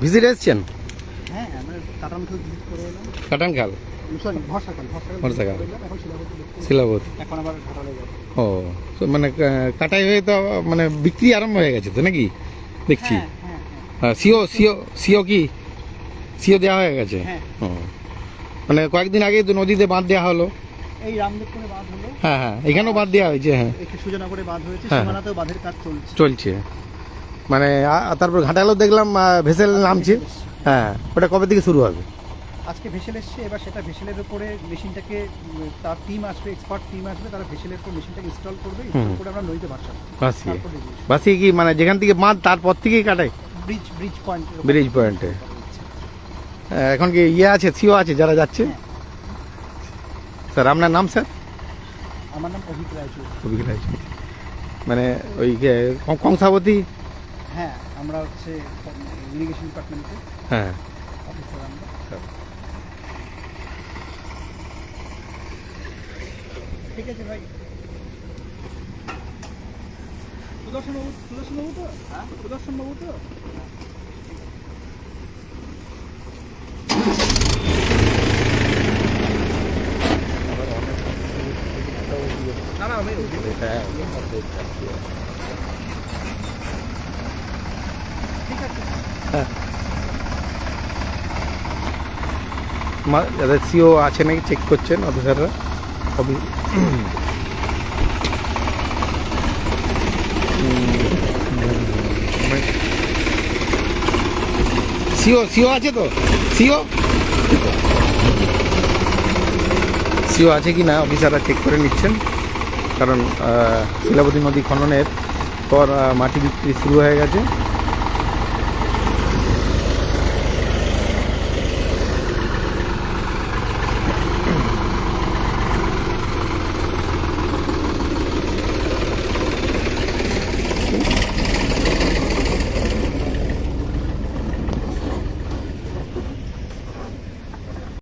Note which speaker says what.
Speaker 1: Visit এসছেন?
Speaker 2: হ্যাঁ, আমরা কাটানখাল ভিজিট করে এলাম।
Speaker 1: কাটানখাল,
Speaker 2: সরি, ভরসাখাল
Speaker 1: ভরসাখাল।
Speaker 2: এখন শিলাবতী দেখতে।
Speaker 1: শিলাবতী।
Speaker 2: এখন আবার ঘাটালে যাব।
Speaker 1: ও, তো মানে কাটাই হয়ে তো মানে বিক্রি আরম্ভ হয়ে গেছে তো নাকি দেখছি?
Speaker 2: হ্যাঁ, হ্যাঁ, হ্যাঁ।
Speaker 1: সিও কি সিও দেওয়া হয়ে গেছে?
Speaker 2: হ্যাঁ।
Speaker 1: ও, মানে কয়েকদিন আগে তো নদীতে বাঁধ দেওয়া হলো।
Speaker 2: এই রামদেবপুরে বাঁধ হলো।
Speaker 1: হ্যাঁ হ্যাঁ, এখানেও বাঁধ দেওয়া হয়েছে। হ্যাঁ,
Speaker 2: এখানে সুজনগরে বাঁধ হয়েছে,
Speaker 1: হ্যাঁ।
Speaker 2: সীমানাতেও বাঁধের কাজ চলছে।
Speaker 1: চলছে। মানে তারপর ঘাটালেও দেখলাম ভেসেল নামছে। হ্যাঁ, ওটা কবে থেকে শুরু হবে?
Speaker 2: আজকে ভেসেল এসছে, এবার সেটা ভেসেলের উপরে মেশিনটাকে, তার টিম আসবে, এক্সপার্ট টিম আসবে, তারা ভেসেলের উপর মেশিনটাকে ইনস্টল করবে, ইনস্টল করে আমরা নদীতে ভাসাবো।
Speaker 1: ভাসিয়ে ভাসিয়ে কি মানে যেখান থেকে বাঁধ তারপর থেকেই কাটাই?
Speaker 2: Bridge point.
Speaker 1: ব্রিজ পয়েন্টে। এখন কি ইয়ে আছে, সিও আছে যারা যাচ্ছে? স্যার আপনার নাম? স্যার
Speaker 2: আমার নাম অভিক রায়চৌধুরী।
Speaker 1: অভিক রায়চৌধুরী। মানে ওই কংসাবতী।
Speaker 2: হ্যাঁ, আমরা হচ্ছে ইরিগেশন ডিপার্টমেন্টে
Speaker 1: হ্যাঁ,
Speaker 2: অফিসার আমরা। ঠিক আছে ভাই। সুদর্শন বাবু তো? হ্যাঁ, সুদর্শন বাবু তো? না না, আমি ঠিক আছে।
Speaker 1: সিও আছে নাকি চেক করছেন অফিসাররা। সিও আছে তো? সিও আছে কি না অফিসাররা চেক করে নিচ্ছেন, কারণ শিলাবতী নদী খননের পর মাটি বিক্রি শুরু হয়ে গেছে।